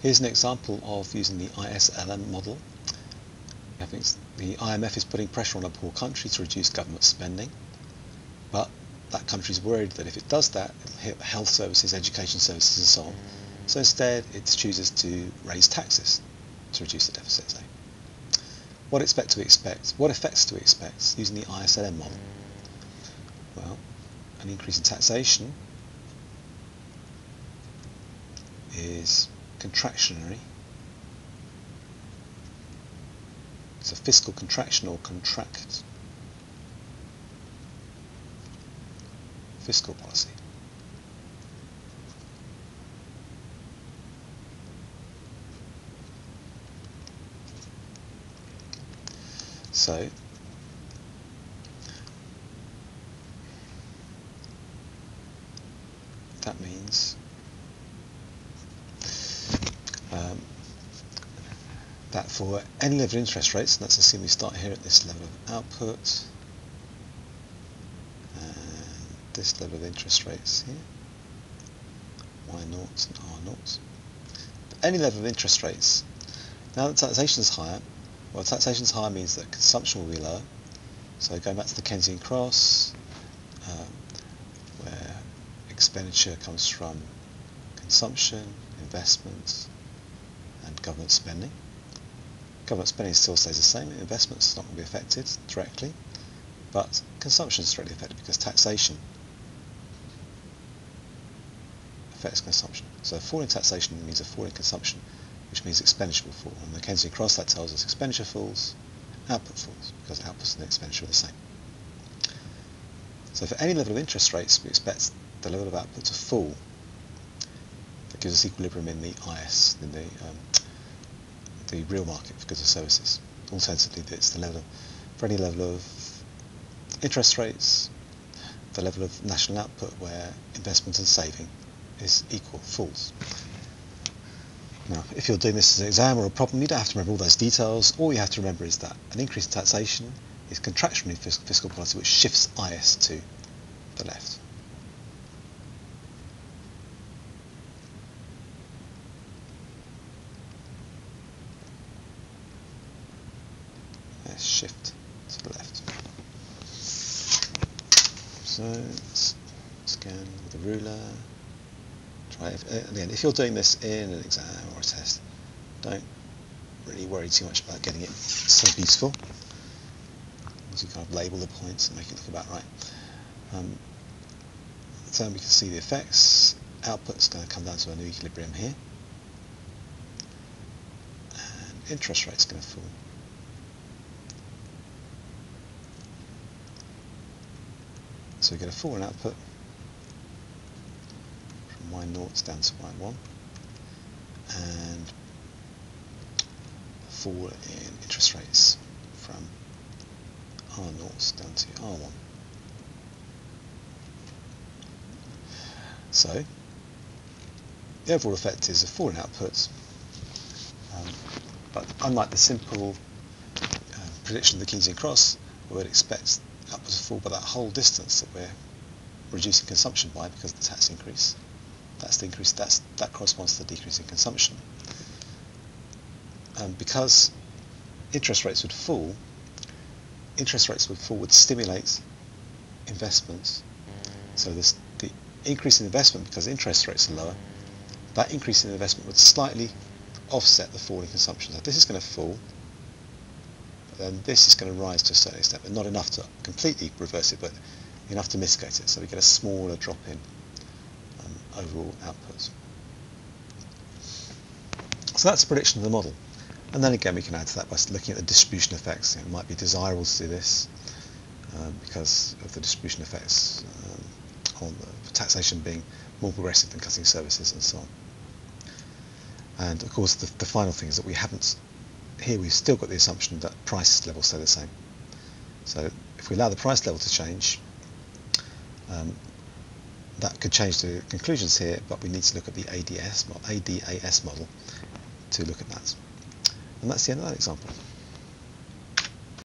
Here's an example of using the ISLM model. I think the IMF is putting pressure on a poor country to reduce government spending, but that country is worried that if it does that, it'll hit health services, education services and so on. So instead it chooses to raise taxes to reduce the deficit, say. What effects do we expect using the ISLM model? Well, an increase in taxation is contractionary. It's a fiscal contraction or contract fiscal policy. So that means that for any level of interest rates, let's assume we start here at this level of output and this level of interest rates here, Y naughts and R naughts. But any level of interest rates, now that taxation is higher, well, taxation is higher means that consumption will be lower. So going back to the Keynesian cross, where expenditure comes from consumption, investment, and government spending. Government spending still stays the same, investment is not going to be affected directly, but consumption is directly affected because taxation affects consumption. So a fall in taxation means a fall in consumption, which means expenditure will fall. And the Keynesian cross, that tells us expenditure falls, output falls, because output and expenditure are the same. So for any level of interest rates, we expect the level of output to fall. That gives us equilibrium in the IS, in the real market for goods and services. Alternatively, it's the level for any level of interest rates, the level of national output where investment and saving is equal, falls. Now, if you're doing this as an exam or a problem, you don't have to remember all those details. All you have to remember is that an increase in taxation is contractionary fiscal policy, which shifts IS to the left. Shift to the left. So let's scan with the ruler. Try it. Again, if you're doing this in an exam or a test, don't really worry too much about getting it so beautiful. As you kind of label the points and make it look about right. So we can see the effects. Output's going to come down to a new equilibrium here, and interest rate's going to fall. So we get a fall in output from Y0 down to Y1, and a fall in interest rates from R0 down to R1. So the overall effect is a fall in output, but unlike the simple prediction of the Keynesian cross, we would expect output to fall by that whole distance that we're reducing consumption by because of the tax increase. That's the increase. That corresponds to the decrease in consumption. Because interest rates would fall would stimulate investment. So the increase in investment, because interest rates are lower, that increase in investment would slightly offset the fall in consumption. So this is going to fall, but then this is going to rise to a certain extent, but not enough to completely reverse it, but enough to mitigate it. So we get a smaller drop in overall output. So that's a prediction of the model. And then again we can add to that by looking at the distribution effects. It might be desirable to do this because of the distribution effects on the taxation being more progressive than cutting services and so on. And of course the final thing is that we haven't, here we've still got the assumption that price levels stay the same. So if we allow the price level to change, that could change the conclusions here, but we need to look at the ADAS model to look at that. And that's the end of that example.